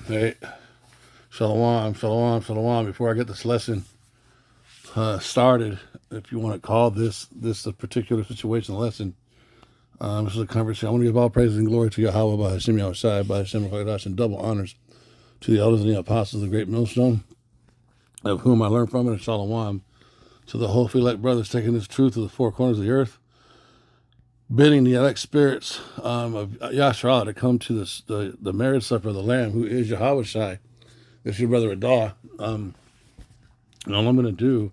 Hey, shalom, shalom, shalom. Before I get this lesson started, if you want to call this a particular situation a lesson, this is a conversation. I want to give all praise and glory to Yahweh, by Hashem Yahushai, by Hashem Hakadosh, and double honors to the elders and the apostles of the great millstone, of whom I learned from, and shalom to the whole elect brothers taking this truth to the four corners of the earth, bidding the elect spirits of Yahshua to come to the marriage supper of the Lamb, who is Yahweh Shai. This is your brother Adah. And all I'm going to do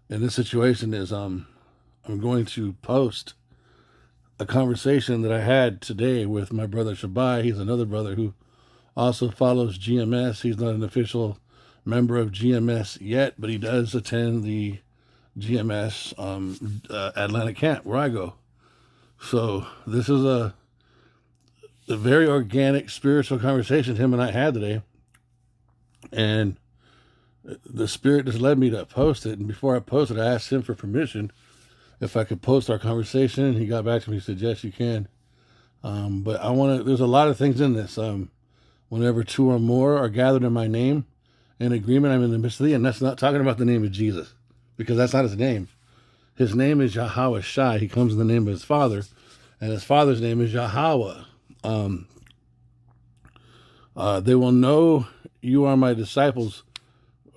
in this situation is I'm going to post a conversation that I had today with my brother Shabai. He's another brother who also follows GMS. He's not an official member of GMS yet, but he does attend the GMS Atlanta camp where I go. So this is a very organic spiritual conversation him and I had today. And the Spirit just led me to post it. And before I posted, I asked him for permission if I could post our conversation. And he got back to me and said, yes, you can. But there's a lot of things in this. Whenever two or more are gathered in my name, in agreement, I'm in the midst of thee. And that's not talking about the name of Jesus, because that's not his name. His name is Yahweh Shai. He comes in the name of his Father, and his Father's name is Yahweh. They will know you are my disciples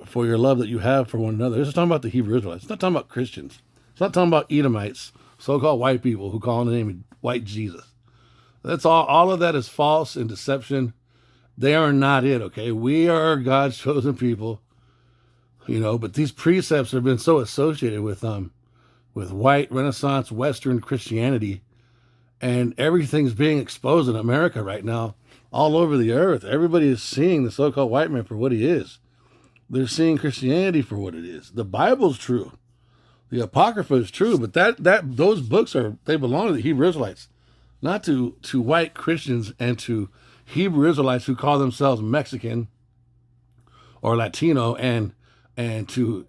for your love that you have for one another. This is talking about the Hebrew Israelites. It's not talking about Christians. It's not talking about Edomites, so-called white people who call on the name of white Jesus. That's all of that is false and deception. They are not it, okay? We are God's chosen people, but these precepts have been so associated with white Renaissance Western Christianity, and everything's being exposed in America right now, all over the earth. Everybody is seeing the so-called white man for what he is. They're seeing Christianity for what it is. The Bible's true. The Apocrypha is true, but those books they belong to the Hebrew Israelites, not to white Christians and to Hebrew Israelites who call themselves Mexican or Latino, and to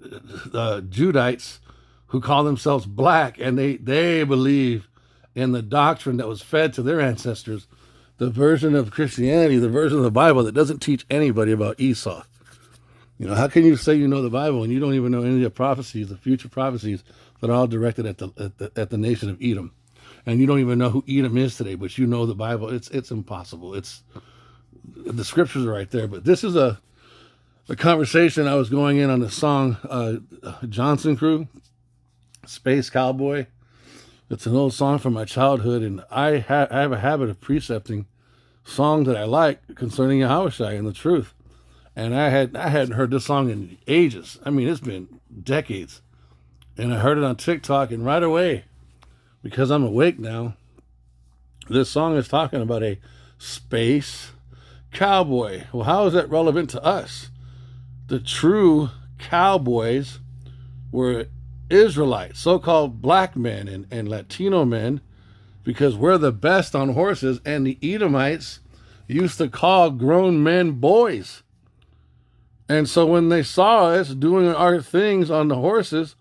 Judites who call themselves black, and they believe in the doctrine that was fed to their ancestors, the version of Christianity, the version of the Bible that doesn't teach anybody about Esau. How can you say you know the Bible and you don't even know any of the prophecies, the future prophecies that are all directed at the nation of Edom? And you don't even know who Edom is today, but you know the Bible. It's impossible. The scriptures are right there. But this is a conversation I was going in on the song Johnson Crew, Space Cowboy. It's an old song from my childhood, and I have a habit of precepting songs that I like concerning Yahushua and the truth. And I hadn't heard this song in ages. I mean, it's been decades. And I heard it on TikTok, and right away, because I'm awake now, this song is talking about a space cowboy. Well, how is that relevant to us? The true cowboys were Israelites, so-called black men and Latino men, because we're the best on horses, and the Edomites used to call grown men boys. And so when they saw us doing our things on the horses,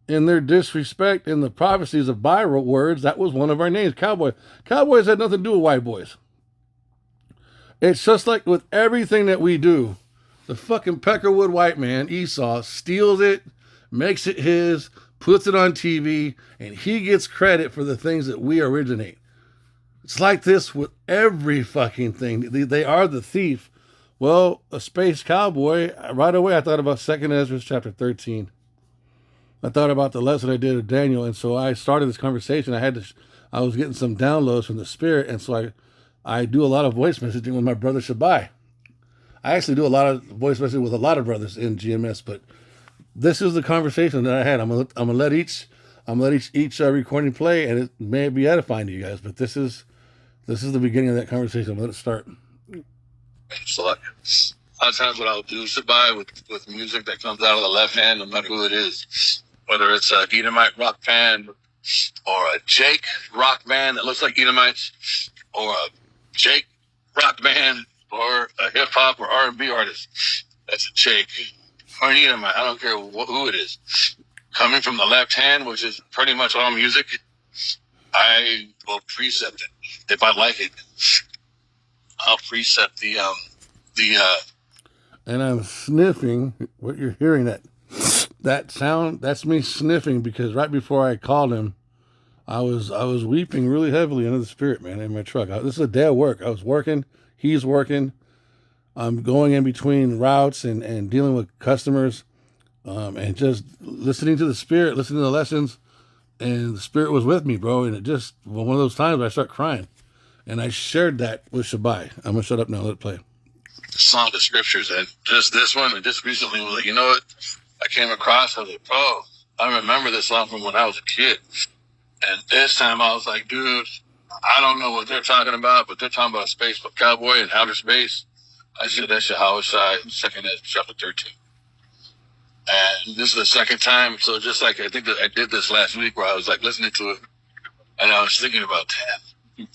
in their disrespect in the prophecies of Bible words, that was one of our names, cowboy. Cowboys had nothing to do with white boys. It's just like with everything that we do. The fucking Peckerwood white man, Esau, steals it, makes it his, puts it on TV, and he gets credit for the things that we originate. It's like this with every fucking thing. They are the thief. Well, a space cowboy, right away I thought about 2 Ezra chapter 13. I thought about the lesson I did of Daniel, and so I started this conversation. I was getting some downloads from the Spirit, and so I do a lot of voice messaging with my brother Shabai. I actually do a lot of voice messaging with a lot of brothers in GMS, but this is the conversation that I had. I'm gonna let each recording play, and it may be edifying to you guys, but this is the beginning of that conversation. I'm gonna let it start. So like, a lot of times what I'll do, Shabai, with music that comes out of the left hand, no matter who it is, whether it's a Edomite rock band or a Jake rock band that looks like Edomites, or a Jake rock band, or a hip hop or R&B artist that's a Jake, or an Edomite, I don't care who it is, coming from the left hand, which is pretty much all music, I will precept it. If I like it, I'll precept the The And I'm sniffing. What you're hearing, that sound, that's me sniffing, because right before I called him, I was weeping really heavily under the Spirit, man, in my truck. This is a day of work. I was working. He's working. I'm going in between routes and dealing with customers, and just listening to the Spirit, listening to the lessons, and the Spirit was with me, bro. And it just one of those times where I start crying, and I shared that with Shabai. I'm gonna shut up now. Let it play. song of scriptures, and just this one, and just recently, was like, you know what? I came across. I was like, bro, I remember this song from when I was a kid. And this time I was like, dude, I don't know what they're talking about, but they're talking about a space cowboy in outer space. I said, that's Yahweh Shai, 2nd Ezra, chapter 13. And this is the second time. So just like, I think that I did this last week where I was like listening to it and I was thinking about, damn,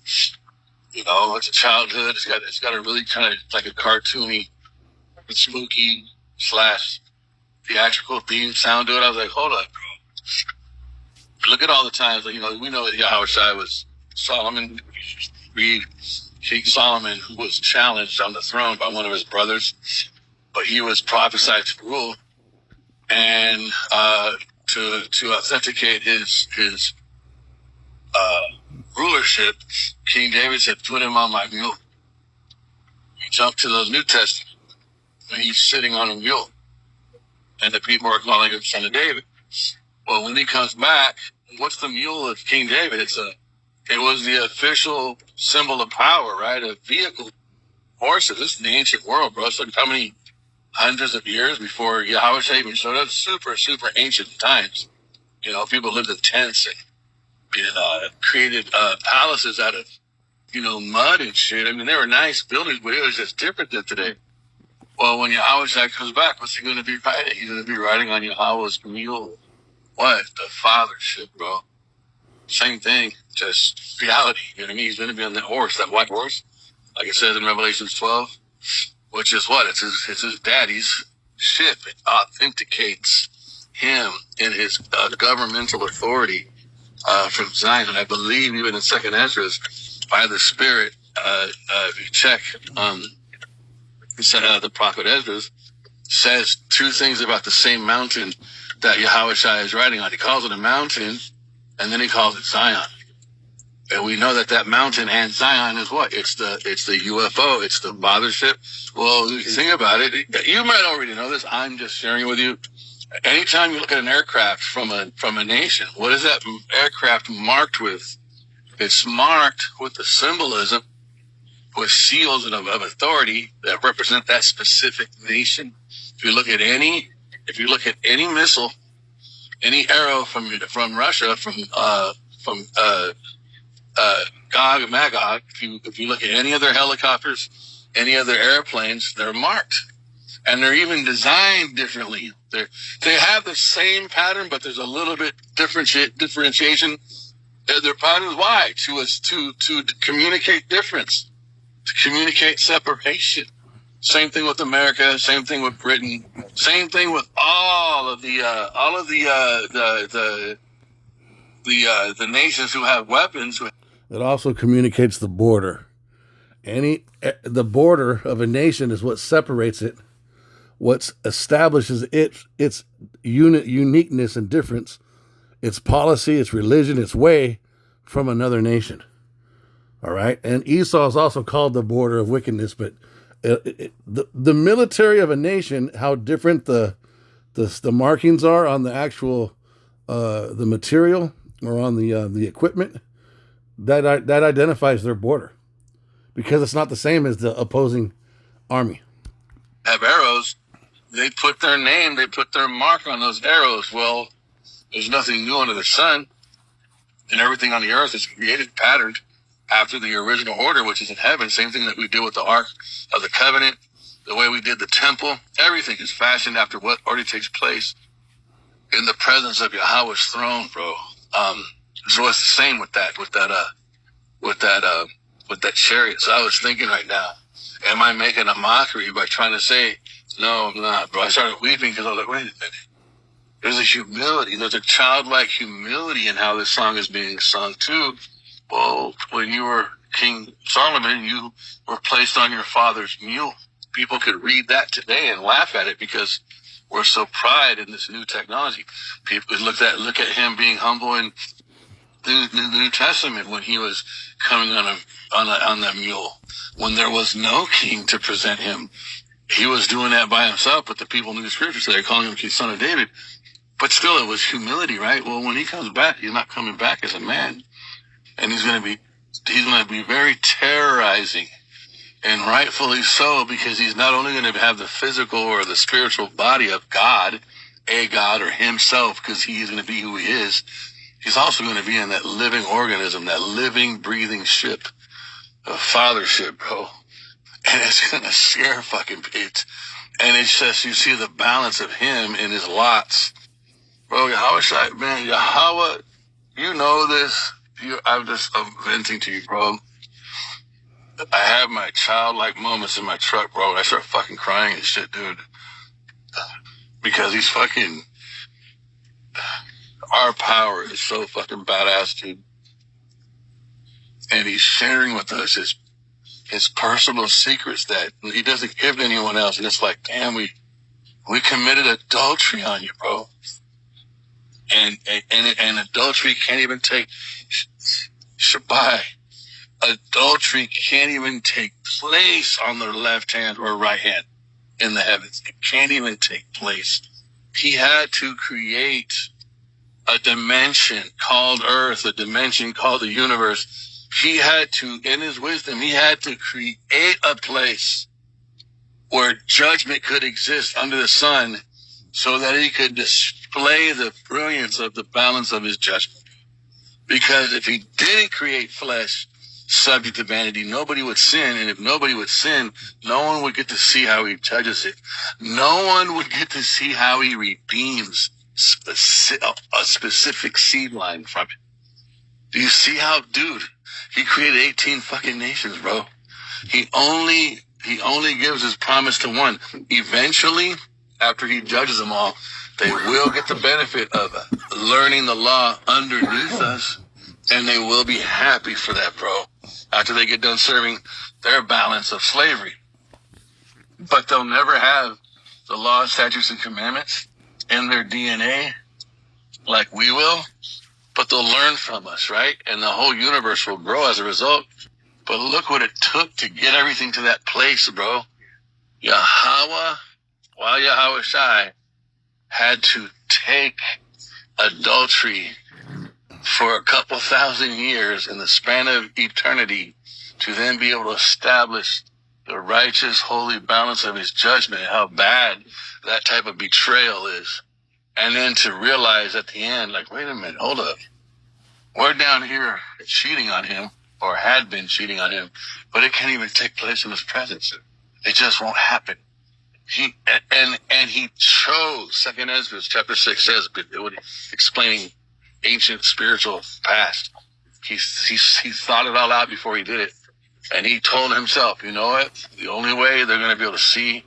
you know, it's a childhood. It's got a really kind of like a cartoony, spooky / theatrical theme sound to it. I was like, hold up, bro. Look at all the times, you know, we know that Yahweh Shai was Solomon. Read King Solomon, who was challenged on the throne by one of his brothers, but he was prophesied to rule. And to authenticate his rulership, King David said, put him on my mule. You jump to the New Testament, and he's sitting on a mule. And the people are calling him Son of David. Well, when he comes back, what's the mule of King David? It was the official symbol of power, right? A vehicle. Horses. This is the ancient world, bro. It's like how many hundreds of years before Yahweh even showed up? Super, super ancient times. You know, people lived in tents and created palaces out of, you know, mud and shit. I mean, they were nice buildings, but it was just different than today. Well, when Yahweh comes back, what's he going to be riding? He's going to be riding on Yahweh's mule. What? The fathership, bro. Same thing, just reality. You know what I mean? He's going to be on that horse, that white horse, like it says in Revelation 12, which is what? It's his daddy's ship. It authenticates him in his governmental authority from Zion. I believe even in 2nd Ezra, by the Spirit, if you check the prophet Ezra, says two things about the same mountain that Yahweh Shai is riding on. He calls it a mountain, and then he calls it Zion. And we know that mountain and Zion is what? It's the UFO. It's the mothership. Well, you think about it. You might already know this. I'm just sharing it with you. Anytime you look at an aircraft from a nation, what is that aircraft marked with? It's marked with the symbolism, with seals of authority that represent that specific nation. If you look at any missile, any arrow from Russia, from Gog and Magog, if you look at any of their helicopters, any of their airplanes, they're marked. And they're even designed differently. They have the same pattern, but there's a little bit differentiation. Their pattern is why? To communicate difference, to communicate separation. Same thing with America. Same thing with Britain. Same thing with all of the nations who have weapons. It also communicates the border. The border of a nation is what separates it, what establishes its uniqueness and difference, its policy, its religion, its way from another nation. All right, and Esau is also called the border of wickedness, but the military of a nation, how different the markings are on the actual the material or on the equipment, that identifies their border, because it's not the same as the opposing army. Have arrows, they put their name, they put their mark on those arrows. Well, there's nothing new under the sun, and everything on the earth is created, patterned after the original order, which is in heaven. Same thing that we do with the Ark of the Covenant, the way we did the temple. Everything is fashioned after what already takes place in the presence of Yahweh's throne, bro. So it's the same with that chariot. So I was thinking right now, am I making a mockery by trying to say, no, I'm not, bro? I started weeping because I was like, wait a minute. There's a humility. There's a childlike humility in how this song is being sung too. Well, when you were King Solomon, you were placed on your father's mule. people could read that today and laugh at it because we're so pride in this new technology. People could look at him being humble in the New Testament when he was coming on that mule, when there was no king to present him. He was doing that by himself, but the people knew the scriptures, so they're calling him the son of David. But still, it was humility, right? Well, when he comes back, he's not coming back as a man, and he's going to be very terrorizing, and rightfully so, because he's not only going to have the physical or the spiritual body of God, a God or himself, because he's going to be who he is. He's also going to be in that living organism, that living, breathing ship of fathership, bro. And it's going to scare fucking it. And it's just, you see the balance of him in his lots. Bro, Yahweh, man, Yahweh, you know this. I'm venting to you, bro. I have my childlike moments in my truck, bro. I start fucking crying and shit, dude. Because he's fucking, our power is so fucking badass, dude. And he's sharing with us his personal secrets that he doesn't give to anyone else. And it's like, damn, we committed adultery on you, bro. And adultery can't even take Shabbat. Adultery can't even take place on the left hand or right hand in the heavens. It can't even take place. He had to create a dimension called earth, a dimension called the universe. He had to, in his wisdom, he had to create a place where judgment could exist under the sun so that he could display the brilliance of the balance of his judgment. Because if he didn't create flesh subject to vanity, nobody would sin. And if nobody would sin, no one would get to see how he judges it. No one would get to see how he redeems a specific seed line from it. Do you see how, dude, he created 18 fucking nations, bro. He only gives his promise to one. Eventually, after he judges them all, they will get the benefit of learning the law underneath us, and they will be happy for that, bro, after they get done serving their balance of slavery. But they'll never have the law, statutes, and commandments in their DNA like we will, but they'll learn from us, right? And the whole universe will grow as a result. But look what it took to get everything to that place, bro. Yahweh, while Yahweh Shai, had to take adultery for a couple thousand years in the span of eternity to then be able to establish the righteous, holy balance of his judgment, how bad that type of betrayal is. And then to realize at the end, like, wait a minute, hold up. We're down here cheating on him, or had been cheating on him, but it can't even take place in his presence. It just won't happen. He chose, 2 Ezra chapter 6 says, explaining ancient spiritual past. He thought it all out before he did it. And he told himself, you know what? The only way they're going to be able to see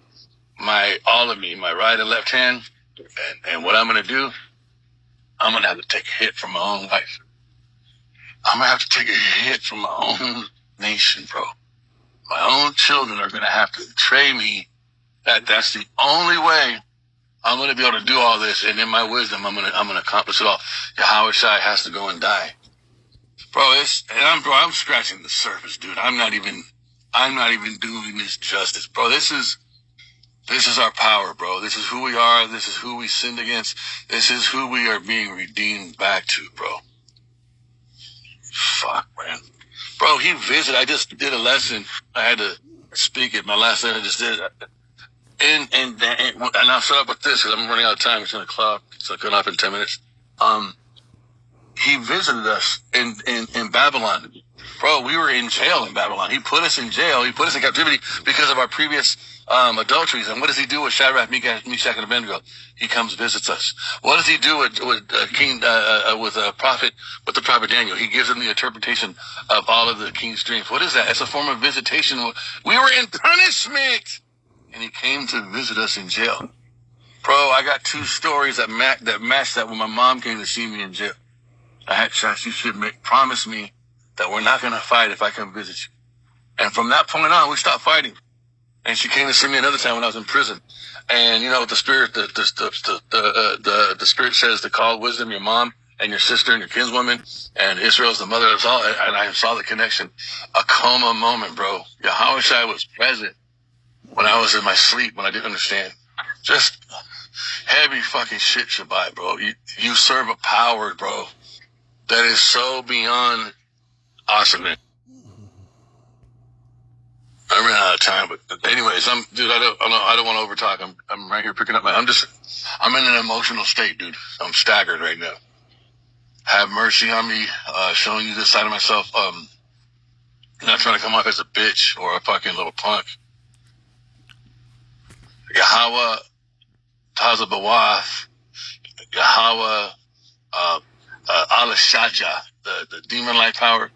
all of me, my right and left hand, and what I'm going to do, I'm going to have to take a hit from my own life. I'm going to have to take a hit from my own nation, bro. My own children are going to have to betray me. That's the only way I'm going to be able to do all this. And in my wisdom, I'm going to accomplish it all. Yahweh Shai has to go and die. Bro, I'm scratching the surface, dude. I'm not even doing this justice, bro. This is our power, bro. This is who we are. This is who we sinned against. This is who we are being redeemed back to, bro. Fuck, man. Bro, he visited. I just did a lesson. I had to speak it. My last lesson I just did. And I'll start up with this because I'm running out of time. It's on the clock. So I'm going off in 10 minutes. He visited us in Babylon. Bro, we were in jail in Babylon. He put us in jail. He put us in captivity because of our previous adulteries. And what does he do with Shadrach, Meshach, and Abednego? He comes visits us. What does he do with the prophet Daniel? He gives him the interpretation of all of the king's dreams. What is that? It's a form of visitation. We were in punishment, and he came to visit us in jail. Bro, I got 2 stories that match that when my mom came to see me in jail. I had shots. You should promise me that we're not going to fight if I come visit you. And from that point on, we stopped fighting. And she came to see me another time when I was in prison. And you know, the spirit says to call wisdom your mom and your sister and your kinswoman, and Israel's the mother of us all. And I saw the connection. A coma moment, bro. Yahweh Shai was present when I was in my sleep, when I didn't understand. Just heavy fucking shit, Shabbat, bro. You serve a power, bro, that is so beyond awesome. I ran out of time, but anyways, I don't want to overtalk. I'm right here picking up I'm in an emotional state, dude. I'm staggered right now. Have mercy on me, showing you this side of myself. Not trying to come off as a bitch or a fucking little punk. Yahweh Taza Bawath, Yahweh Alashaja, the demon-like power,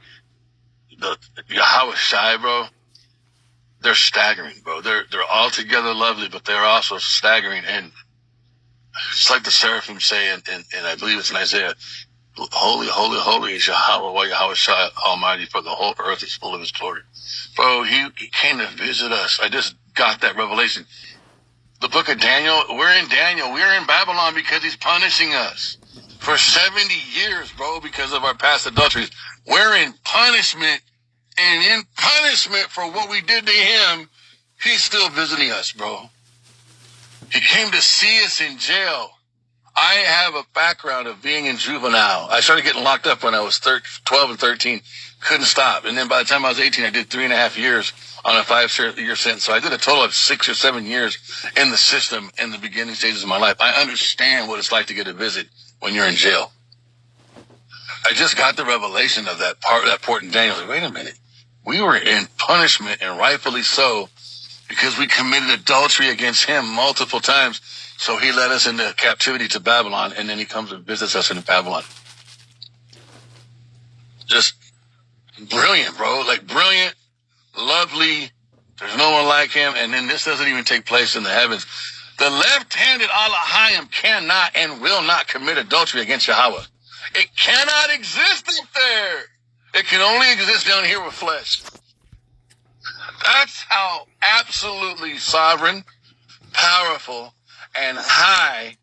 the Yahweh Shai, bro. They're staggering, bro. They're altogether lovely, but they're also staggering. And it's like the seraphim say, and I believe it's in Isaiah, holy, holy, holy is Yahweh, Yahweh Shai Almighty, for the whole earth is full of his glory. Bro, he came to visit us. I just got that revelation. The book of Daniel, we're in Babylon because he's punishing us for 70 years, bro, because of our past adulteries. We're in punishment, and in punishment for what we did to him, he's still visiting us, bro. He came to see us in jail. I have a background of being in juvenile. I started getting locked up when I was 12 and 13. Couldn't stop. And then by the time I was 18, I did 3.5 years on a 5-year sentence. So I did a total of 6 or 7 years in the system in the beginning stages of my life. I understand what it's like to get a visit when you're in jail. I just got the revelation of that part in Daniel. Like, wait a minute. We were in punishment, and rightfully so, because we committed adultery against him multiple times. So he led us into captivity to Babylon, and then he comes and visits us in Babylon. Just brilliant, bro. Like, brilliant, lovely. There's no one like him. And then this doesn't even take place in the heavens. The left-handed Elohim cannot and will not commit adultery against Yahweh. It cannot exist up there. It can only exist down here with flesh. That's how absolutely sovereign, powerful, and high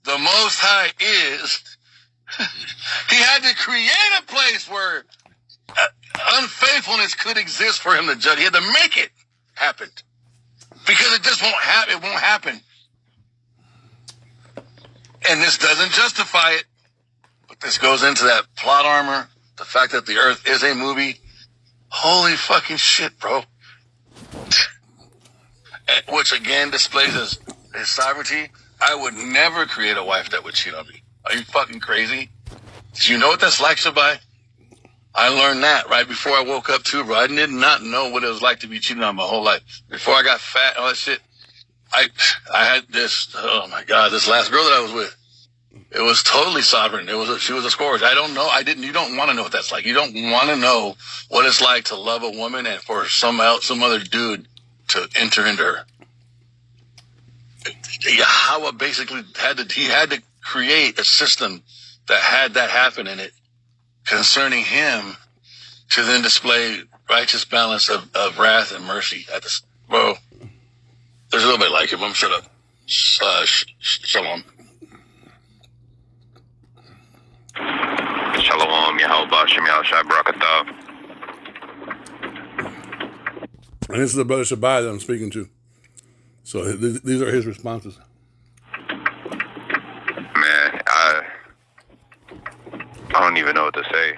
the Most High is. He had to create a place where unfaithfulness could exist for him to judge. He had to make it happen. Because it just won't happen. It won't happen. And this doesn't justify it. But this goes into that plot armor. The fact that the earth is a movie. Holy fucking shit, bro. Which again displays his sovereignty. I would never create a wife that would cheat on me. Are you fucking crazy? Do you know what that's like, Shabai? I learned that right before I woke up too, bro. I did not know what it was like to be cheated on my whole life. Before I got fat and all that shit, I had this, oh my God, this last girl that I was with. It was totally sovereign. She was a scourge. I don't know. You don't want to know what that's like. You don't want to know what it's like to love a woman and for some other dude to enter into her. Yahweh basically had to create a system that had that happen in it concerning him to then display righteous balance of wrath and mercy at this. Bro, there's a little bit like it. I'm shut up. Shalom. Shalom, Yahweh, Shem Yahushua, Barakatah. And this is the brother Shabai that I'm speaking to. So these are his responses. Man, I don't even know what to say.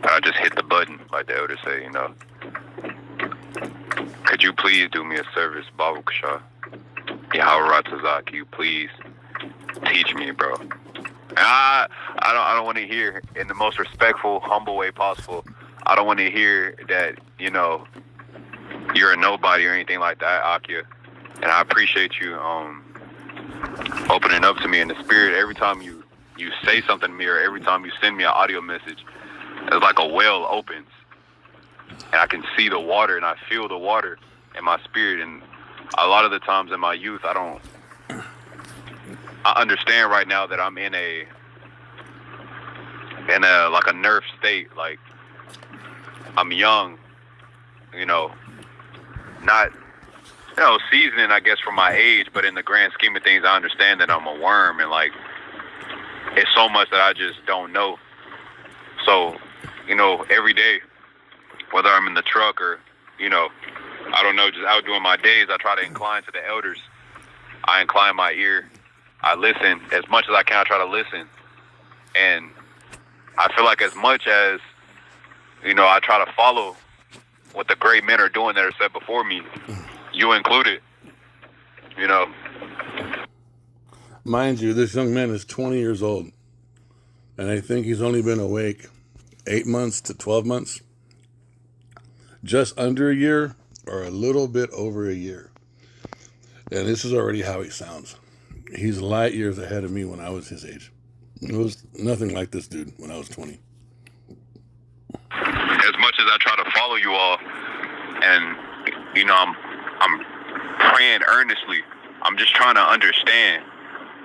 I just hit the button, like the elders say, you know. Could you please do me a service, Babu Kasha? Yahweh Ratzazah, can you please teach me, bro? I don't want to hear, in the most respectful, humble way possible, I don't want to hear that, you know, you're a nobody or anything like that, Akia. And I appreciate you opening up to me in the spirit. Every time you say something to me or every time you send me an audio message, it's like a well opens. And I can see the water and I feel the water in my spirit. And a lot of the times in my youth, I understand right now that I'm in a like a nerve state. Like, I'm young, you know, not seasoning, I guess, for my age. But in the grand scheme of things, I understand that I'm a worm, and like, it's so much that I just don't know. So, every day, whether I'm in the truck or, I don't know, just out doing my days, I try to incline to the elders. I incline my ear. I listen as much as I can. I try to listen. And I feel like as much as, I try to follow what the great men are doing that are set before me, you included, Mind you, this young man is 20 years old. And I think he's only been awake 8 months to 12 months. Just under a year or a little bit over a year. And this is already how he sounds. He's light years ahead of me when I was his age. It was nothing like this dude when I was 20. As much as I try to follow you all, and I'm praying earnestly. I'm just trying to understand.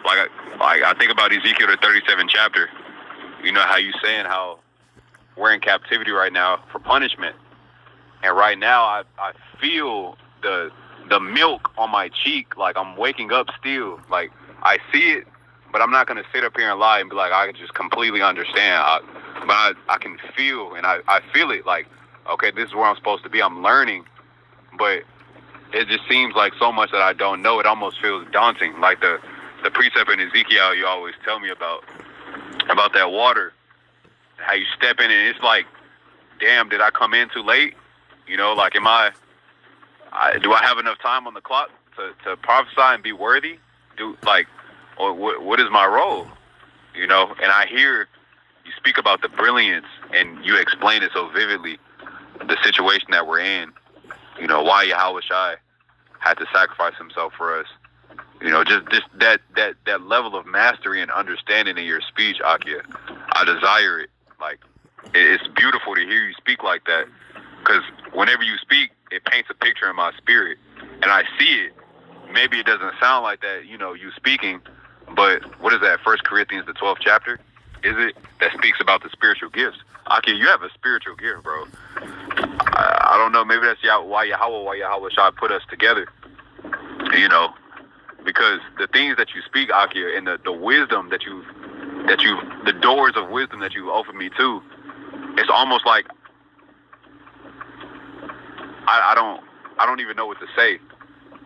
Like I think about Ezekiel the 37th chapter. How you saying how we're in captivity right now for punishment, and right now I feel the milk on my cheek, like I'm waking up still. Like I see it, but I'm not gonna sit up here and lie and be like I can just completely understand. But I can feel, and I feel it. Like, okay, this is where I'm supposed to be. I'm learning, but it just seems like so much that I don't know. It almost feels daunting. Like the precept in Ezekiel you always tell me about that water, how you step in and it's like, damn, did I come in too late? Like, do I have enough time on the clock to prophesy and be worthy? Or what is my role? And I hear you speak about the brilliance and you explain it so vividly, the situation that we're in, why Yahweh Shai had to sacrifice himself for us. Just that level of mastery and understanding in your speech, Akia. I desire it. Like, it's beautiful to hear you speak like that, because whenever you speak, it paints a picture in my spirit, and I see it. Maybe it doesn't sound like that, you speaking, but what is that? 1 Corinthians, the 12th chapter, is it? That speaks about the spiritual gifts. Akia, you have a spiritual gift, bro. I don't know. Maybe that's why Yahweh Shai put us together. Because the things that you speak, Akia, and the wisdom that you the doors of wisdom that you offered me too, it's almost like I don't even know what to say.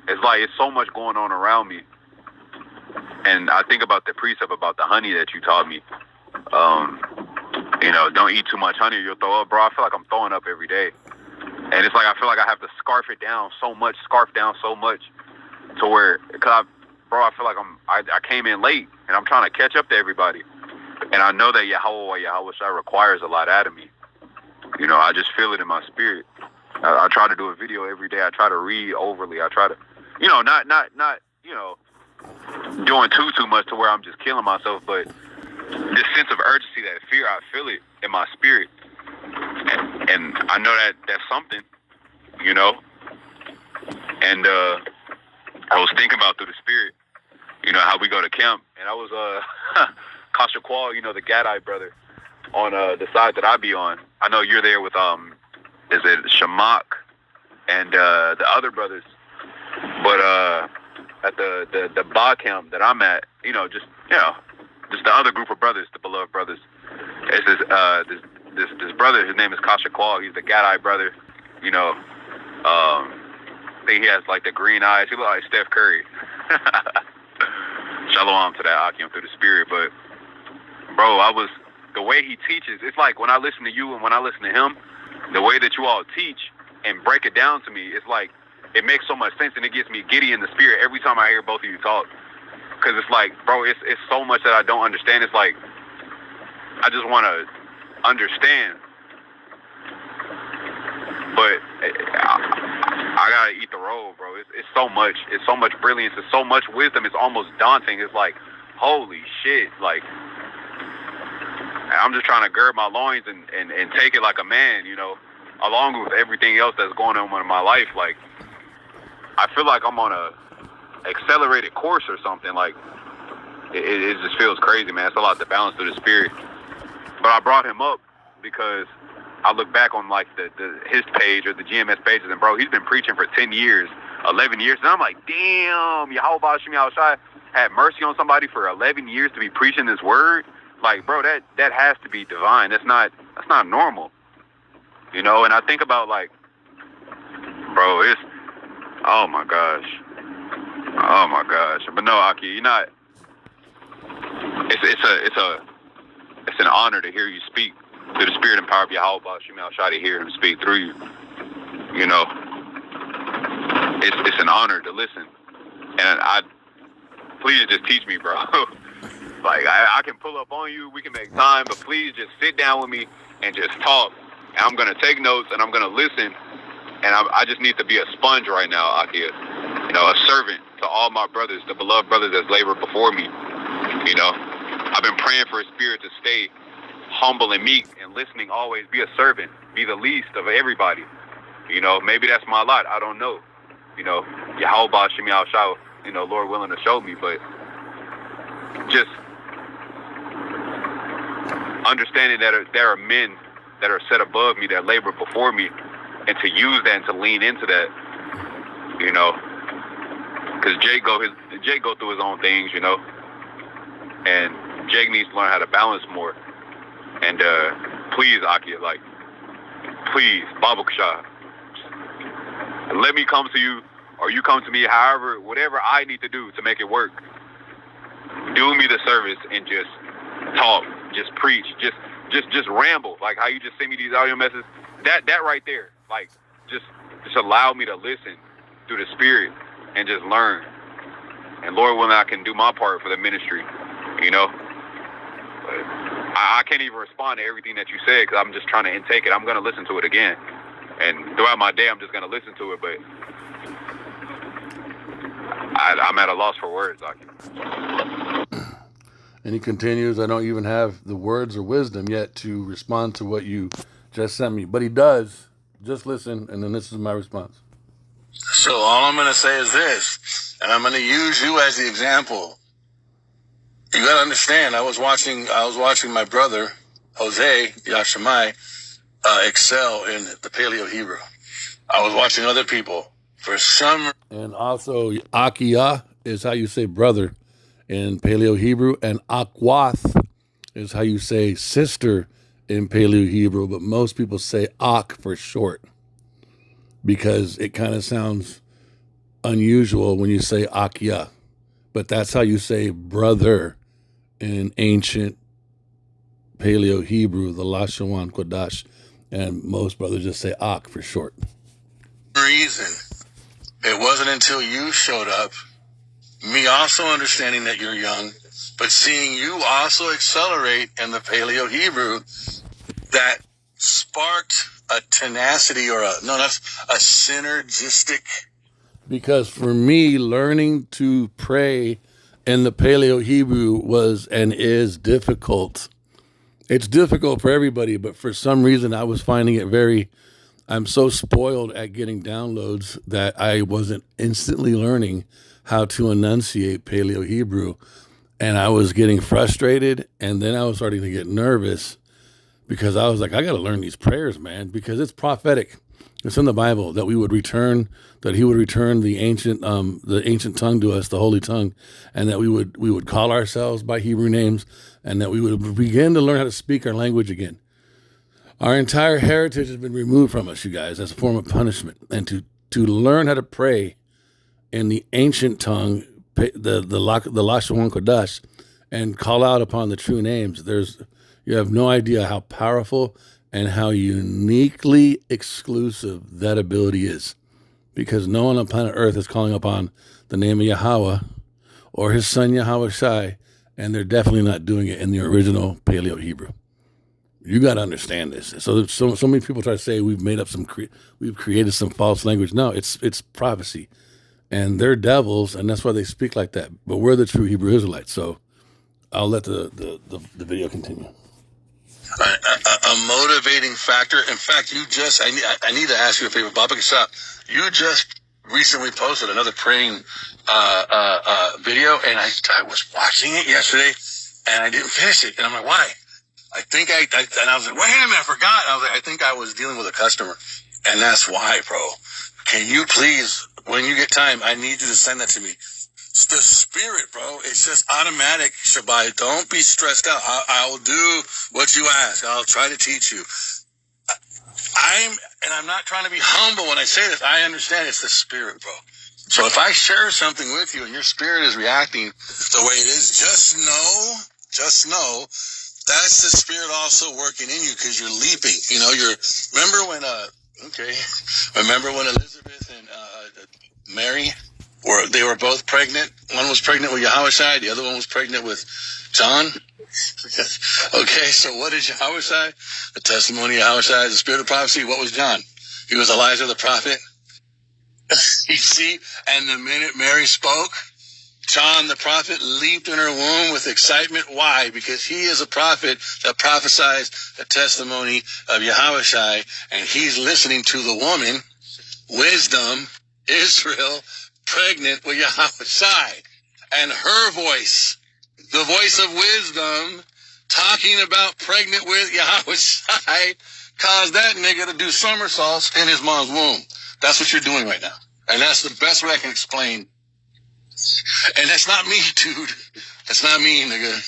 It's like it's so much going on around me, and I think about the precept about the honey that you taught me. Don't eat too much honey or you'll throw up, bro. I feel like I'm throwing up every day, and it's like I feel like I have to scarf down so much to where, I feel like I came in late and I'm trying to catch up to everybody, and I know that Yahweh Shai requires a lot out of me. I just feel it in my spirit. I try to do a video every day. I try to read overly. I try to, not doing too much to where I'm just killing myself, but this sense of urgency, that fear, I feel it in my spirit, and I know that that's something, and I was thinking about through the spirit, how we go to camp, and I was Kasha Qual, the Gadite brother, on the side that I be on. I know you're there with is it Shamak and the other brothers, but at the bar camp that I'm at, just the other group of brothers, the beloved brothers. It's this brother. His name is Kasha Qual. He's the Gadite brother. I think he has like the green eyes. He looks like Steph Curry. Shalom to that, Akim, through the spirit. But bro, the way he teaches, it's like when I listen to you and when I listen to him, the way that you all teach and break it down to me, it's like it makes so much sense, and it gets me giddy in the spirit every time I hear both of you talk. Because it's like, bro, it's so much that I don't understand. It's like I just want to understand, but I gotta eat the roll, bro. It's so much. It's so much brilliance. It's so much wisdom. It's almost daunting. It's like, holy shit. Like, I'm just trying to gird my loins and take it like a man, along with everything else that's going on in my life. Like, I feel like I'm on a accelerated course or something. Like, it just feels crazy, man. It's a lot to balance through the spirit. But I brought him up because I look back on like his page or the GMS pages, and bro, he's been preaching for 10 years 11 years. And I'm like, damn, Yahweh Shemi Al-Shai had mercy on somebody for 11 years to be preaching this word. Like, bro, that has to be divine. That's not normal. You know, and I think about, like, bro, it's, oh my gosh. But no, Aki, you're not, it's an honor to hear you speak through the spirit and power of Yahweh Shemi Al-Shai, to hear him speak through you. You know, it's an honor to listen. And please just teach me, bro. Like, I can pull up on you, we can make time, but please just sit down with me and just talk. And I'm going to take notes and I'm going to listen. And I just need to be a sponge right now, Aki. You know, a servant to all my brothers, the beloved brothers that labored before me. You know, I've been praying for a spirit to stay humble and meek and listening always. Be a servant. Be the least of everybody. You know, maybe that's my lot. I don't know. You know, Yahweh Shemi Al-Shai, you know, Lord willing to show me. But just understanding that there are men that are set above me, that labor before me, and to use that and to lean into that, you know, because Jake go through his own things, you know, and Jake needs to learn how to balance more. And please, Aki, like, please, Baba Kasha, let me come to you, or you come to me, however, whatever I need to do to make it work. Do me the service and just talk, just preach, just ramble, like how you just send me these audio messages. That right there, like, just allow me to listen through the spirit and just learn. And Lord willing, I can do my part for the ministry, you know. But I can't even respond to everything that you said because I'm just trying to intake it. I'm going to listen to it again. And throughout my day, I'm just going to listen to it. But I'm at a loss for words. And he continues, I don't even have the words or wisdom yet to respond to what you just sent me. But he does. Just listen, and then this is my response. So all I'm going to say is this, and I'm going to use you as the example. You got to understand, I was watching my brother, Jose Yashimai, excel in the Paleo Hebrew. I was watching other people. For some... And also, Akia is how you say brother in Paleo Hebrew, and Akwath is how you say sister in Paleo Hebrew, but most people say Ak for short because it kind of sounds unusual when you say Akia, but that's how you say brother in ancient Paleo Hebrew, the Lashawan Kodash, and most brothers just say Ak for short. Reason, it wasn't until you showed up, me also understanding that you're young, but seeing you also accelerate in the Paleo Hebrew, that sparked a tenacity or that's a synergistic. Because for me, learning to pray in the Paleo Hebrew was and is difficult. It's difficult for everybody, but for some reason I was finding it I'm so spoiled at getting downloads that I wasn't instantly learning how to enunciate Paleo Hebrew. And I was getting frustrated, and then I was starting to get nervous because I was like, I got to learn these prayers, man, because it's prophetic. It's in the Bible that he would return the ancient tongue to us, the holy tongue, and that we would call ourselves by Hebrew names, and that we would begin to learn how to speak our language again. Our entire heritage has been removed from us, you guys, as a form of punishment. And to learn how to pray in the ancient tongue, the Lashawan Kodash, and call out upon the true names, you have no idea how powerful and how uniquely exclusive that ability is. Because no one on planet Earth is calling upon the name of Yahweh or his son Yahweh Shai, and they're definitely not doing it in the original Paleo Hebrew. You got to understand this. So many people try to say we've made up we've created some false language. No, it's prophecy, and they're devils, and that's why they speak like that. But we're the true Hebrew Israelites. So I'll let the video continue. A motivating factor. In fact, I need to ask you a favor, Baba Kasha. You just recently posted another praying video, and I was watching it yesterday, and I didn't finish it, and I'm like, why? I was like, wait a minute, I forgot. I was like, I think I was dealing with a customer, and that's why, bro. Can you please, when you get time, I need you to send that to me. It's the spirit, bro. It's just automatic, Shabbai. Don't be stressed out. I will do what you ask. I'll try to teach you. I'm not trying to be humble when I say this. I understand it's the spirit, bro. So if I share something with you and your spirit is reacting the way it is, just know that's the spirit also working in you because you're leaping. You know, remember when Elizabeth and Mary they were both pregnant? One was pregnant with Yahushua, the other one was pregnant with John. Okay, so what is Yahushua? The testimony of Yahushua is the spirit of prophecy. What was John? He was Elijah the prophet. You see, and the minute Mary spoke, John the prophet leaped in her womb with excitement. Why? Because he is a prophet that prophesies the testimony of Yahushua, and he's listening to the woman, wisdom, Israel, pregnant with Yahushua, and her voice, the voice of wisdom, talking about pregnant with Yahushua, caused that nigga to do somersaults in his mom's womb. That's what you're doing right now. And that's the best way I can explain. And that's not me, dude. That's not me, nigga.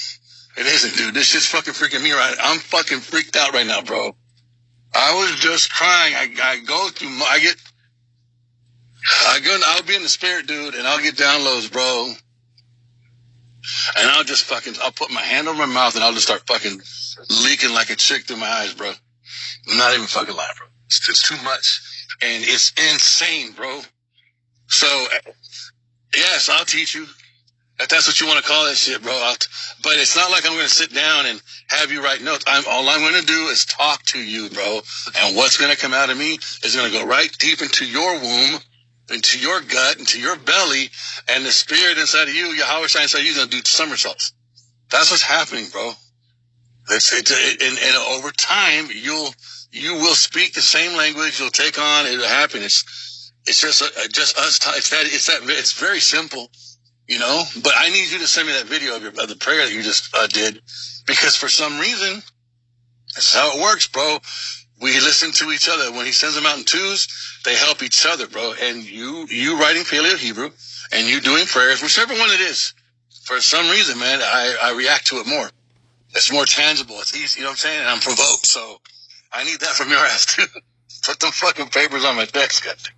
It isn't, dude. This shit's fucking freaking me right. I'm fucking freaked out right now, bro. I was just crying. I'll be in the spirit, dude, and I'll get downloads, bro. And I'll put my hand on my mouth and I'll just start fucking leaking like a chick through my eyes, bro. I'm not even fucking lying, bro. It's too much. And it's insane, bro. So, yes, I'll teach you. If that's what you want to call that shit, bro. But it's not like I'm going to sit down and have you write notes. All I'm going to do is talk to you, bro. And what's going to come out of me is going to go right deep into your womb, into your gut, into your belly, and the spirit inside of you, Yahweh inside of you, is going to do somersaults. That's what's happening, bro. And over time, you will speak the same language. You'll take on. It'll happen. It's just us. It's very simple, you know. But I need you to send me that video of the prayer that you just did, because for some reason, that's how it works, bro. We listen to each other. When he sends them out in twos, they help each other, bro. And you writing Paleo Hebrew and you doing prayers, whichever one it is, for some reason, man, I react to it more. It's more tangible. It's easy, you know what I'm saying? And I'm provoked, so I need that from your ass, too. Put them fucking papers on my desk, goddamn.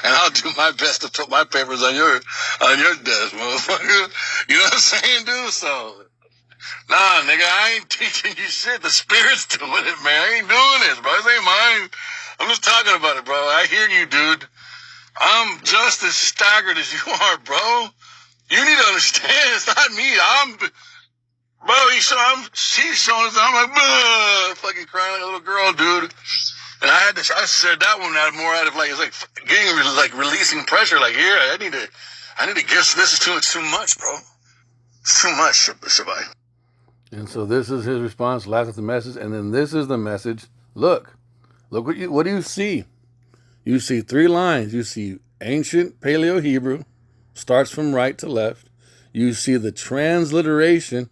And I'll do my best to put my papers on your desk, motherfucker. You know what I'm saying, dude? So, nah, nigga, I ain't teaching you shit. The spirit's doing it, man. I ain't doing this, bro. This ain't mine. I'm just talking about it, bro. I hear you, dude. I'm just as staggered as you are, bro. You need to understand, it's not me. She's showing us, I'm like, fucking crying like a little girl, dude. And I said that one out more out of like, it's like getting, like releasing pressure. Like, here, I need to guess this is too much, bro. It's too much, Shabbai. And so this is his response, last of the message. And then this is the message. Look what do you see? You see 3 lines. You see ancient Paleo Hebrew, starts from right to left. You see the transliteration,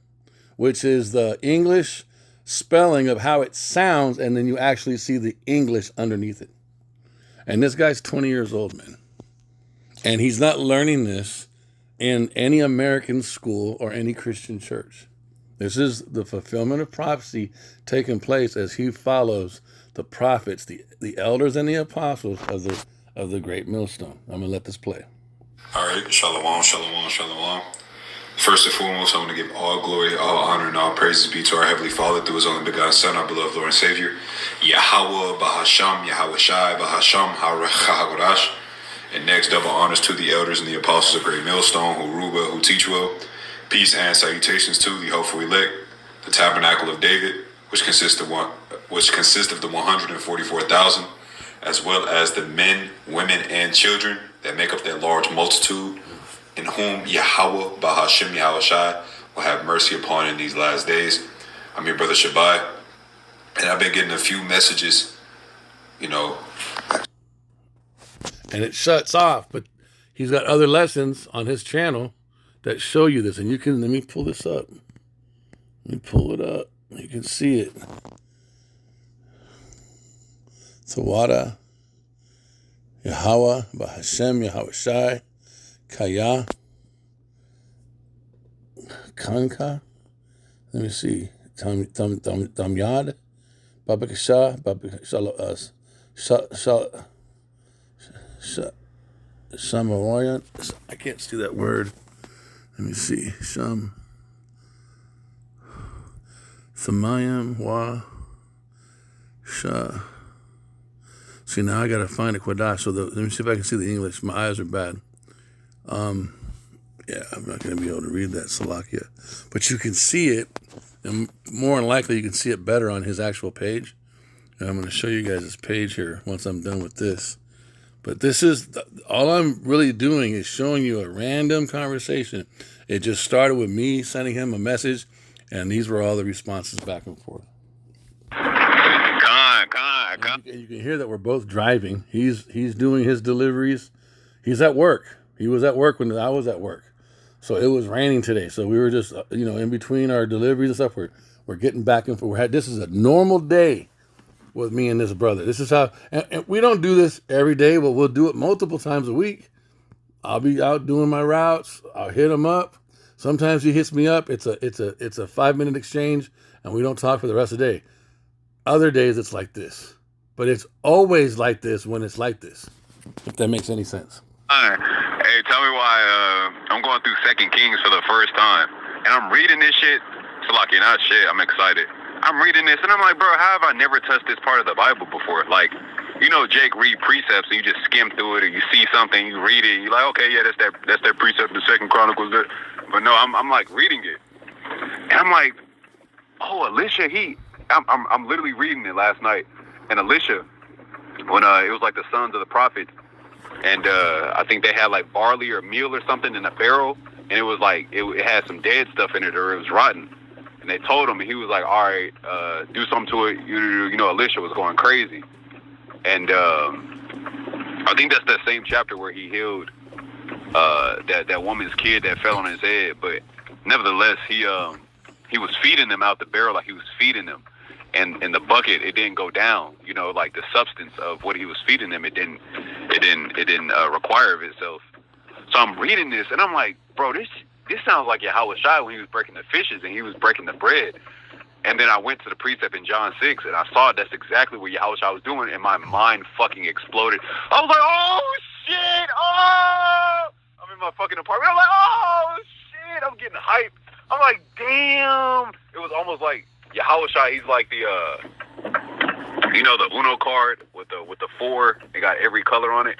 which is the English spelling of how it sounds, and then you actually see the English underneath it. And this guy's 20 years old, man. And he's not learning this in any American school or any Christian church. This is the fulfillment of prophecy taking place as he follows the prophets, the elders and the apostles of the great millstone. I'm going to let this play. All right, shalom, shalom, shalom. First and foremost, I want to give all glory, all honor, and all praises be to our Heavenly Father through His only begotten Son, our beloved Lord and Savior, Yahweh Bahasham, Yahweh Shai Bahasham, HaGodash. And next, double honors to the elders and the apostles of Great Millstone, who rule well, who teach well. Peace and salutations to the hopeful elect, the Tabernacle of David, which consists of the 144,000, as well as the men, women, and children that make up that large multitude, in whom Yahweh, Bahashim, Yahweh Shai, will have mercy upon in these last days. I'm your brother Shabbai, and I've been getting a few messages, you know. And it shuts off, but he's got other lessons on his channel that show you this. And you can, let me pull this up. Let me pull it up. You can see it. Tawada Yahweh, Bahashem, Yahweh Shai, Kaya, Kanka. Let me see. Tamyad, Babakasha, Shamarayan. I can't see that word. Let me see. Samayam, Wa, Sha. See, now I got to find a Quadash. So let me see if I can see the English. My eyes are bad. Yeah, I'm not going to be able to read that, Salakia. But you can see it, and more than likely you can see it better on his actual page. And I'm going to show you guys his page here once I'm done with this. But this is, all I'm really doing is showing you a random conversation. It just started with me sending him a message, and these were all the responses back and forth. And you can hear that we're both driving. He's doing his deliveries. He's at work. He was at work when I was at work. So it was raining today. So we were just, in between our deliveries and stuff, we're getting back and forth. This is a normal day with me and this brother. This is how, and we don't do this every day, but we'll do it multiple times a week. I'll be out doing my routes. I'll hit him up. Sometimes he hits me up. It's a 5-minute exchange, and we don't talk for the rest of the day. Other days it's like this, but it's always like this when it's like this. If that makes any sense. Hey, tell me why I'm going through 2 Kings for the first time, and I'm reading this shit. It's like, not shit. I'm excited. I'm reading this, and I'm like, bro, how have I never touched this part of the Bible before? Like, Jake read precepts, and you just skim through it, or you see something, you read it, and you're like, okay, yeah, that's that precept in 2 Chronicles. But no, I'm like reading it, and I'm like, oh, Elisha, I'm literally reading it last night, and Elisha, when it was like the sons of the prophets, and I think they had like barley or meal or something in a barrel, and it was like it had some dead stuff in it, or it was rotten. And they told him, and he was like, all right, do something to it. Elisha was going crazy. And I think that's that same chapter where he healed that woman's kid that fell on his head. But nevertheless, he was feeding them out the barrel, like he was feeding them. And in the bucket, it didn't go down. Like the substance of what he was feeding them, it didn't require of itself. So I'm reading this, and I'm like, bro, this sounds like Yahweh Shai when he was breaking the fishes and he was breaking the bread. And then I went to the precept in John 6, and I saw that's exactly what Yahweh Shai was doing, and my mind fucking exploded. I was like, oh, shit, oh! I'm in my fucking apartment. I'm like, oh, shit, I'm getting hyped. I'm like, damn. It was almost like Yahweh Shai, he's like the Uno card with the 4. It got every color on it.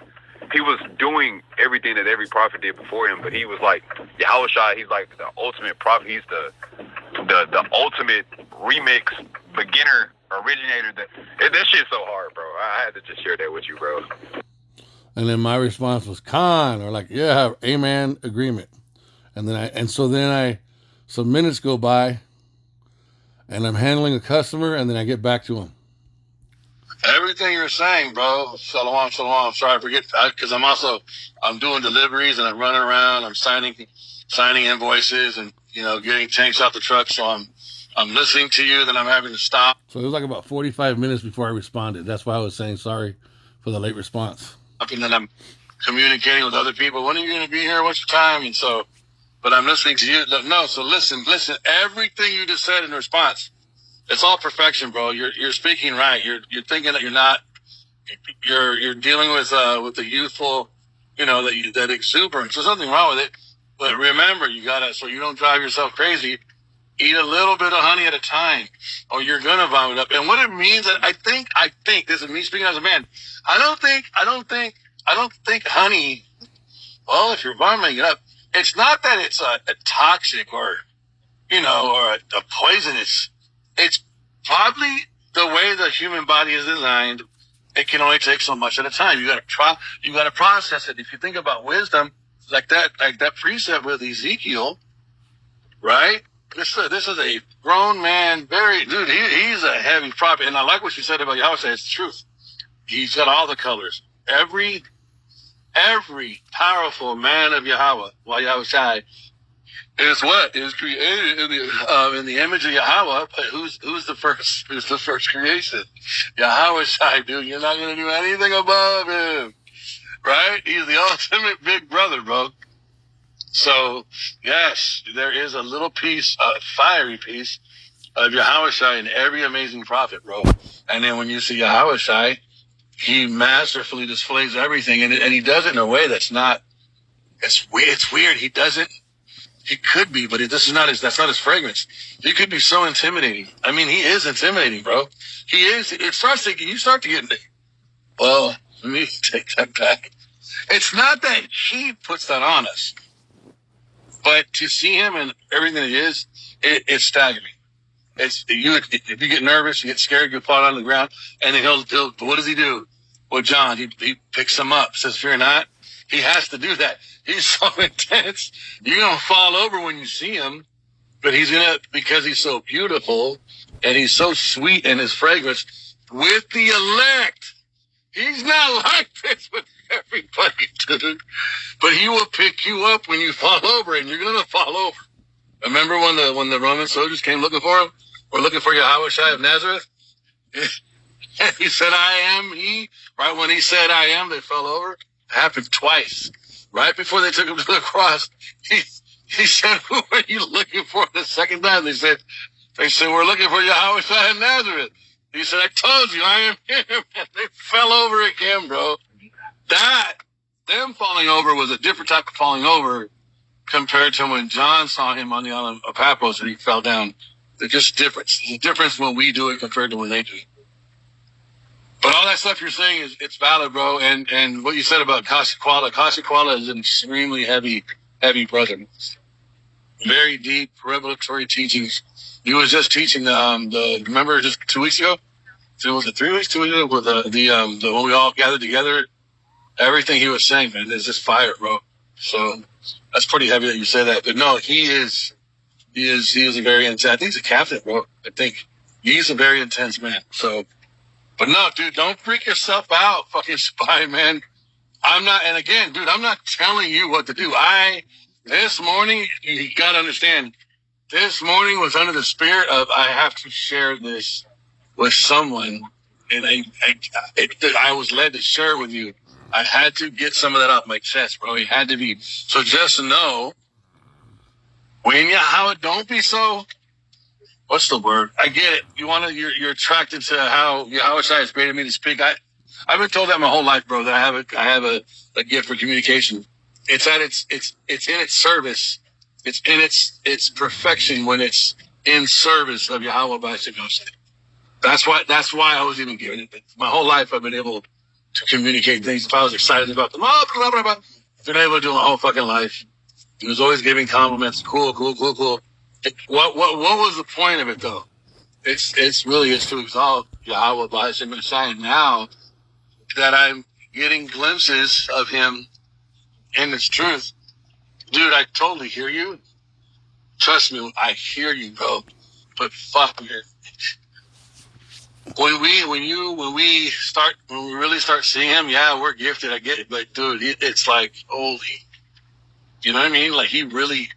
He was doing everything that every prophet did before him, but he was like Yahweh Shai. He's like the ultimate prophet. He's the ultimate remix beginner originator. That shit's so hard, bro. I had to just share that with you, bro. And then my response was Khan, or like, yeah, amen, agreement. And so some minutes go by, and I'm handling a customer, and then I get back to him. Everything you're saying, bro. Shalom, shalom. Sorry, I forget, because I'm doing deliveries and I'm running around. I'm signing invoices and getting tanks out the truck. So I'm listening to you. Then I'm having to stop. So it was like about 45 minutes before I responded. That's why I was saying sorry for the late response. And then I'm communicating with other people. When are you going to be here? What's your time? And so, but I'm listening to you. No, so listen. Everything you just said in response. It's all perfection, bro. You're speaking right. You're thinking that you're not. You're dealing with the youthful, that exuberance. There's nothing wrong with it, but remember, you gotta, so you don't drive yourself crazy. Eat a little bit of honey at a time, or you're gonna vomit up. And what it means, I think this is me speaking as a man. I don't think honey. Well, if you're vomiting it up, it's not that it's a toxic or a poisonous. It's probably the way the human body is designed. It can only take so much at a time. You gotta process it. If you think about wisdom, like that precept with Ezekiel, right? This is a grown man, he's a heavy prophet. And I like what you said about Yahweh. It's the truth. He's got all the colors. Every powerful man of Yahweh, Yahweh Shai, is what is created in the image of Yahweh. But who's the first? Who's the first creation? Yahweh Shai, dude. You're not gonna do anything above him. right? He's the ultimate big brother, bro. So, yes, there is a little piece, a fiery piece of Yahushua in every amazing prophet, bro. And then when you see Yahushua, he masterfully displays everything, and he does it in a way that's not. It's weird. It's weird. He doesn't. He could be, but that's not his fragrance. He could be so intimidating. I mean, he is intimidating, bro. He is. You start to get. Well, let me take that back. It's not that he puts that on us, but to see him and everything that he is, it's staggering. It's if you get nervous, you get scared, you fall on the ground, and then he'll what does he do? Well, John, he picks him up, says, "Fear not." He has to do that. He's so intense. You're gonna fall over when you see him, but he's gonna, because he's so beautiful and he's so sweet in his fragrance with the elect. He's not like this with everybody, dude. But he will pick you up when you fall over, and you're gonna fall over. Remember when the Roman soldiers came looking for him? Or looking for Yahushua of Nazareth? He said, "I am he." Right when he said, "I am," they fell over. It happened twice. Right before they took him to the cross, he said, "Who are you looking for?" The second time they said, "We're looking for Yahushua of Nazareth." He said, "I told you, I am him." And they fell over again, bro. Them falling over was a different type of falling over compared to when John saw him on the island of Patmos and he fell down. There's just difference. There's a difference when we do it compared to when they do it. But all that stuff you're saying it's valid, bro. And what you said about Kasha Quala is an extremely heavy brother. Very deep revelatory teachings. He was just teaching remember just 2 weeks ago? Was it 3 weeks? 2 weeks ago with the when we all gathered together. Everything he was saying, man, is just fire, bro. So that's pretty heavy that you say that. But no, he is a very intense. I think he's a captain, bro. I think he's a very intense man. So, but no, dude, don't freak yourself out, fucking spy, man. I'm not, and again, dude, I'm not telling you what to do. This morning, you gotta understand, this morning was under the spirit of, I have to share this with someone. And I was led to share it with you. I had to get some of that off my chest, bro. It had to be. So just know, when Yahweh, don't be so, what's the word? I get it. You're attracted to how Yahweh has created me to speak. I've been told that my whole life, bro, that I have a gift for communication. It's in its service. It's in its perfection when it's in service of Yahweh by Shekoseh. That's why I was even given it. My whole life I've been able to communicate things. If I was excited about them, blah, blah, blah, blah. I've been able to do my whole fucking life. He was always giving compliments. Cool. What was the point of it though? It's really to exalt Yahweh by Hashem Messiah. Now that I'm getting glimpses of him in his truth, dude, I totally hear you. Trust me, I hear you, bro. But fuck me. When we really start seeing him, yeah, we're gifted. I get it, but dude, it's like holy. You know what I mean? Like he really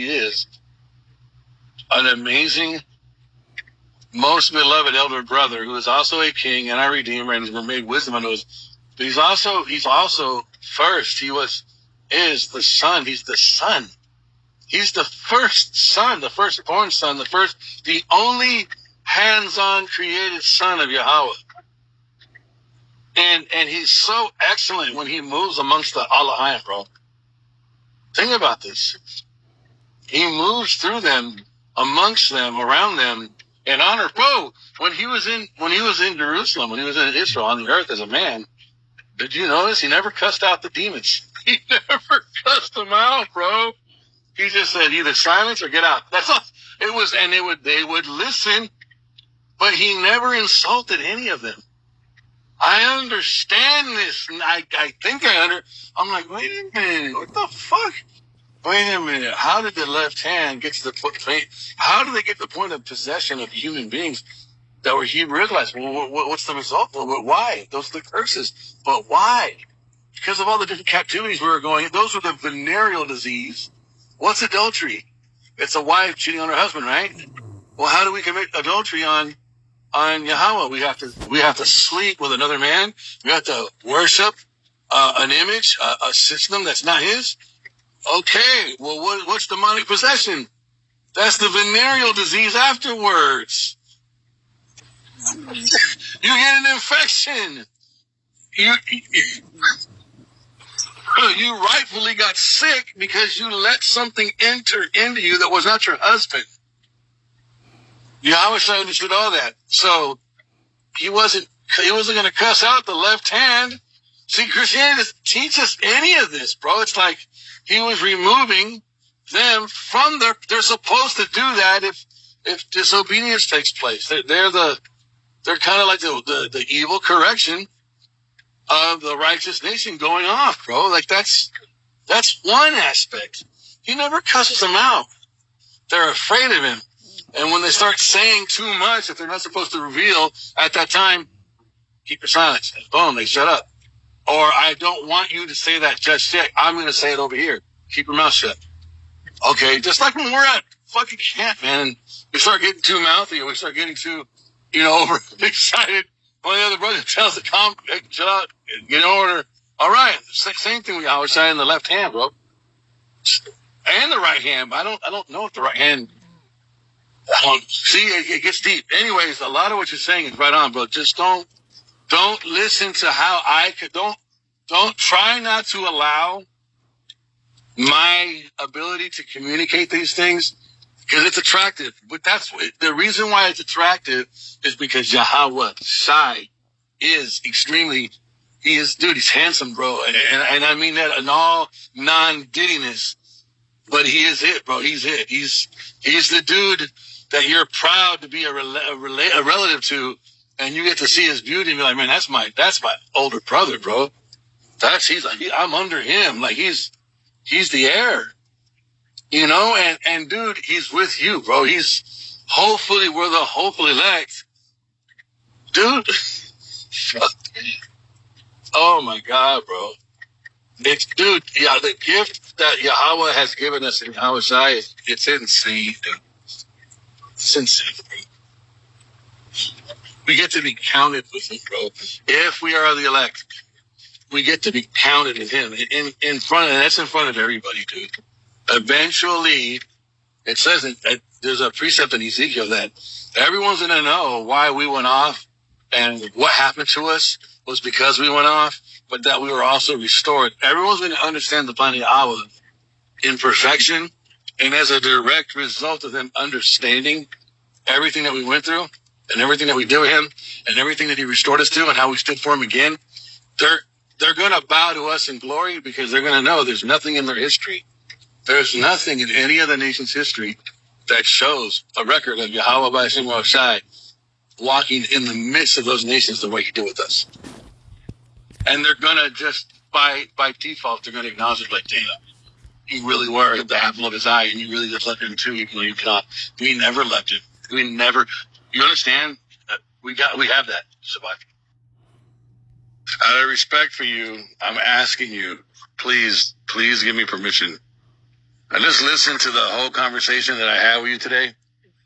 is an amazing, most beloved elder brother who is also a king and our redeemer and has made wisdom unto us. But he's also first. Is the son. He's the son. He's the first son, the firstborn son, the only hands-on created son of Yahweh. And he's so excellent when he moves amongst the Alahayim, bro. Think about this. He moves through them, amongst them, around them, in honor. Bro, when he was in Jerusalem, when he was in Israel on the earth as a man, did you notice he never cussed out the demons? He never cussed them out, bro. He just said either silence or get out. That's all. It was, and they would listen, but he never insulted any of them. I understand this. And I think I'm like, wait a minute. What the fuck? Wait a minute. How did the left hand get to the point? How did they get the point of possession of human beings that were Hebrew Israelites? Well, what's the result? Well, why? Those are the curses. But why? Because of all the different captivities we were going. Those were the venereal disease. What's adultery? It's a wife cheating on her husband, right? Well, how do we commit adultery on on Yahweh. We have to sleep with another man. We have to worship an image, a system that's not his. Okay, well, what's demonic possession? That's the venereal disease afterwards. You get an infection. You rightfully got sick because you let something enter into you that was not your husband. Yahweh understood all that. So he wasn't going to cuss out the left hand. See, Christianity doesn't teach us any of this, bro. It's like he was removing them from they're supposed to do that if disobedience takes place. They're kind of like the evil correction of the righteous nation going off, bro. Like that's one aspect. He never cusses them out. They're afraid of him. And when they start saying too much that they're not supposed to reveal at that time, keep your silence. Boom, they shut up. Or I don't want you to say that just yet. I'm going to say it over here. Keep your mouth shut. Okay, just like when we're at fucking camp, man, and we start getting too mouthy or we start getting too, over excited. One of the other brothers tells the hey, shut up, get in order. All right, same thing we always say in the left hand, bro. And the right hand, but I don't know if the right hand. See, it gets deep. Anyways, a lot of what you're saying is right on, bro. Just don't listen to how I could. Don't try not to allow my ability to communicate these things because it's attractive. But the reason why it's attractive is because Yahweh Shai is he's handsome, bro. And I mean that in all non-giddiness. But he is it, bro. He's it. He's the dude that you're proud to be a relative to, and you get to see his beauty and be like, man, that's my older brother, bro. I'm under him. Like he's the heir, and dude, he's with you, bro. We're the hopefully elect. Dude. Oh my God, bro. The gift that Yahweh has given us in Yahweh Shai, it's insane, dude. It's insane. We get to be counted with him, bro. If we are the elect, we get to be counted in him. In front of everybody, dude. Eventually, it says that there's a precept in Ezekiel that everyone's going to know why we went off and what happened to us was because we went off, but that we were also restored. Everyone's going to understand the plan of Yahweh in perfection, and as a direct result of them understanding everything that we went through and everything that we did with him and everything that he restored us to and how we stood for him again, they're going to bow to us in glory because they're going to know there's nothing in their history. There's nothing in any other nation's history that shows a record of Yahweh B'Shem Shai walking in the midst of those nations the way he did with us. And they're going to just, by default, they're going to acknowledge it like, damn, you really were the apple of his eye, and you really just left him too, even though you cannot. We never left him. You understand? We have that, Shabbat. Out of respect for you, I'm asking you, please give me permission. I just listened to the whole conversation that I had with you today.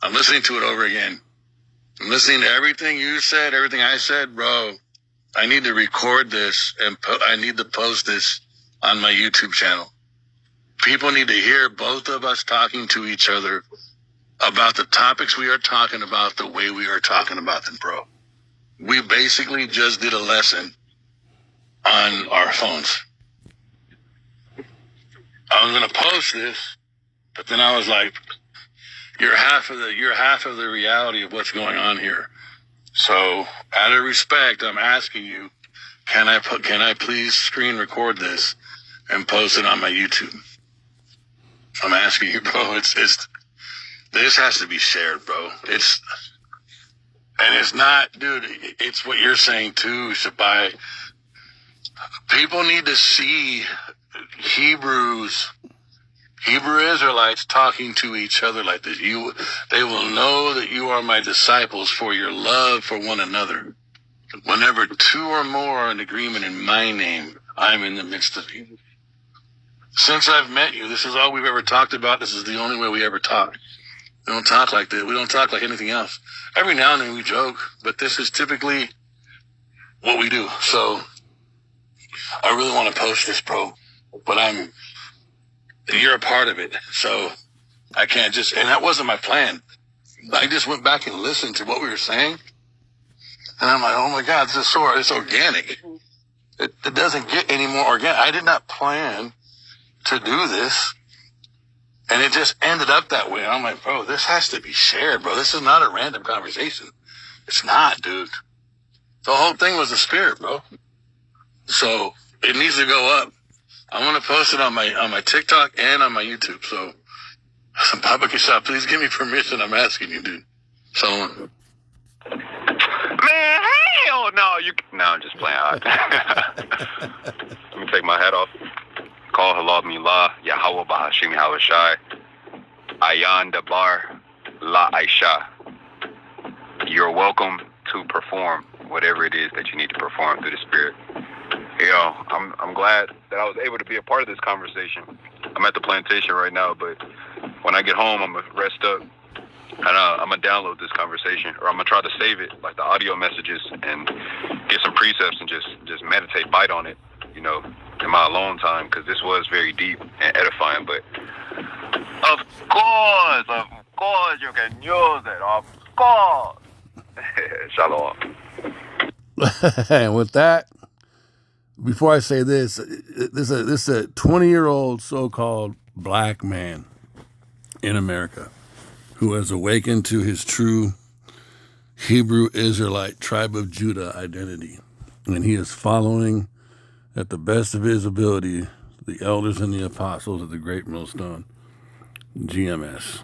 I'm listening to it over again. I'm listening to everything you said, everything I said, bro. I need to record this and I need to post this on my YouTube channel. People need to hear both of us talking to each other about the topics we are talking about the way we are talking about them, bro. We basically just did a lesson on our phones. I was going to post this, but then I was like, you're half of the reality of what's going on here. So, out of respect, I'm asking you, can I please screen record this and post it on my YouTube? I'm asking you, bro. This has to be shared, bro. It's not, dude. It's what you're saying too, Shabai. People need to see Hebrew Israelites talking to each other like this. They will know that you are my disciples for your love for one another. Whenever two or more are in agreement in my name, I'm in the midst of you. Since I've met you, this is all we've ever talked about. This is the only way we ever talk. We don't talk like that. We don't talk like anything else. Every now and then we joke, but this is typically what we do. So I really want to post this, bro, but you're a part of it. So I can't just, and that wasn't my plan. I just went back and listened to what we were saying. And I'm like, oh my God, this is so, it's organic. It doesn't get any more organic. I did not plan to do this. And it just ended up that way. And I'm like, bro, this has to be shared, bro. This is not a random conversation. It's not, dude. The whole thing was the spirit, bro. So it needs to go up. I want to post it on my TikTok and on my YouTube. So, Baba Kasha, please give me permission. I'm asking you, dude. So, Man, hell no. No, I'm just playing. Let me take my hat off. Call halal milah, Yahweh Bahashim Hawashai, Ayan Dabar, La Aisha. You're welcome to perform whatever it is that you need to perform through the Spirit. You know, I'm glad that I was able to be a part of this conversation. I'm at the plantation right now, but when I get home, I'm going to rest up and I'm going to download this conversation, or I'm going to try to save it, like the audio messages, and get some precepts and just meditate, bite on it, you know, in my alone time, because this was very deep and edifying. But of course, you can use it. Of course. Shalom. And with that, before I say this is a 20-year-old so-called black man in America who has awakened to his true Hebrew Israelite tribe of Judah identity. And he is following, at the best of his ability, the elders and the apostles of the Great Millstone, GMS.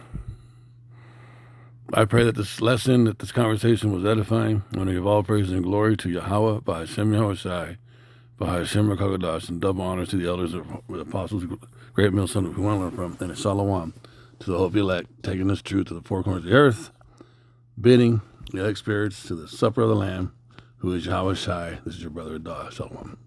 I pray that this lesson, that this conversation was edifying. I want to give all praise and glory to Yahweh, B'Hashem Yahushai, B'Hashem Rakagadash, and double honors to the elders of the apostles of the Great Millstone who we want to learn from, and a shalom to the hope elect, taking this truth to the four corners of the earth, bidding the elect spirits to the supper of the Lamb, who is Yahweh Shai. This is your brother Adah. Shalom.